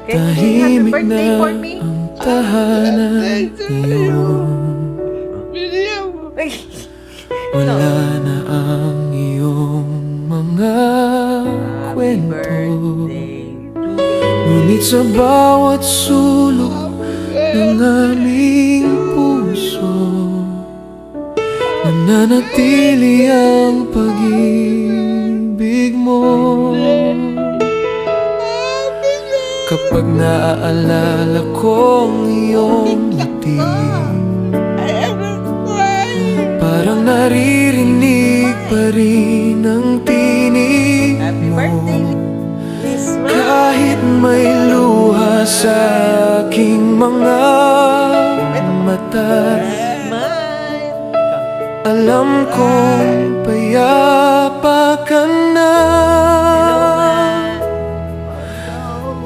Tahimik happy birthday na for me. ang tahanan ngayon. Ay, Wala na ang iyong mga happy kwento. birthday to Ngunit sa bawat sulok ng aming puso, nananatili ang pag-ibig mo. Kapag naaalala ko ang iyong ngiti, parang naririnig pa rin ang tinig happy mo. birthday. Please, ma. Kahit may luha sa aking mga mata, Smile. alam kong payapa ka na.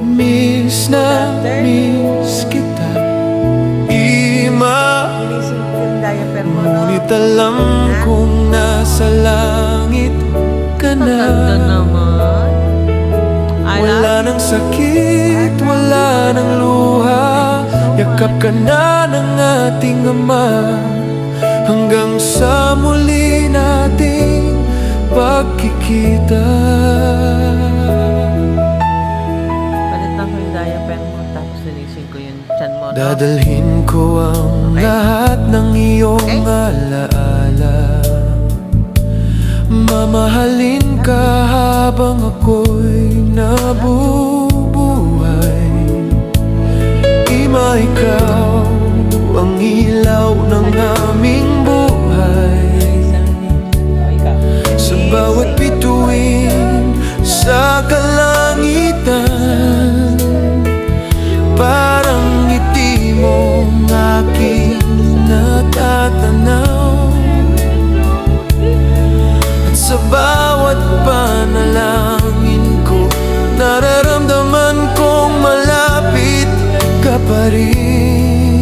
Miss na miss kita, Ima. Inisip ko yung diaper mo, no? Ngunit alam kong nasa langit ka na. Ganda naman. I Wala love nang sakit, wala nang luha. Yakap ka na ng ating Ama, hanggang sa muli nating pagkikita. Palit lang ko yung diaper mo, tapos linisin ko yung chan mo, no? Dadalhin ko ang lahat ng iyong alaala. Mamahalin ka habang ako'y nabubuhay. Ima, ikaw ang ilaw ng aming buhay. Sa bawat bituin sa kalangitan, parang ngiti mong aking natatanaw. At sa bawat panalangin ko, nararamdaman kong malapit ka pa rin.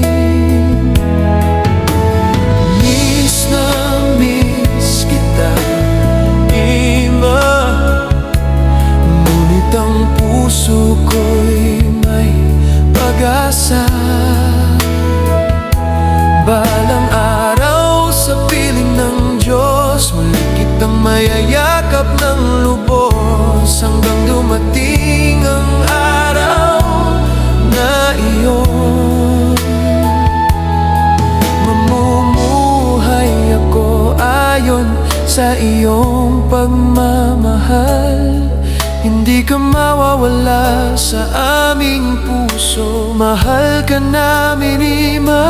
Miss na miss kita, Ima. Ngunit ang puso ko'y may pag-asa. Balang araw sa piling ng Diyos, muli kitang mayayakap ng lubos, hanggang dumating ang araw na iyon. Mamumuhay ako ayon sa iyong pagmamahal. Hindi ka mawawala sa aming puso. Mahal ka namin, Ima,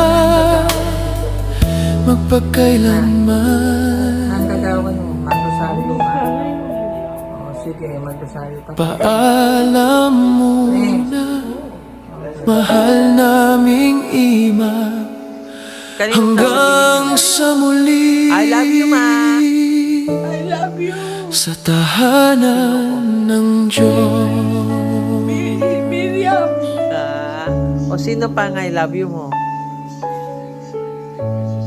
magpakailanman. Ang gagawin mo, magdasalo ka. O, sige, magdasalo ka. Paalam muna, mahal naming Ima, Kanino hanggang sa muli. I love you, Ma. I love you. Sa tahanan ng Diyos. Miriam. O sino pa ang I love you mo?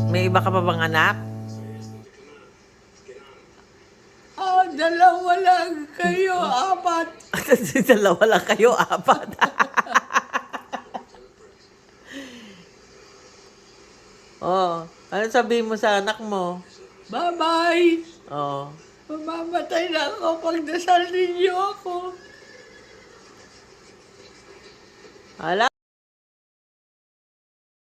May iba ka pa bang anak? Dalawa lang kayo, apat. Dalawa lang kayo, apat. Oh, ano sabihin mo sa anak mo? Bye-bye. Oh. Mamamatay na ako pag dasal ninyo ako. Ala.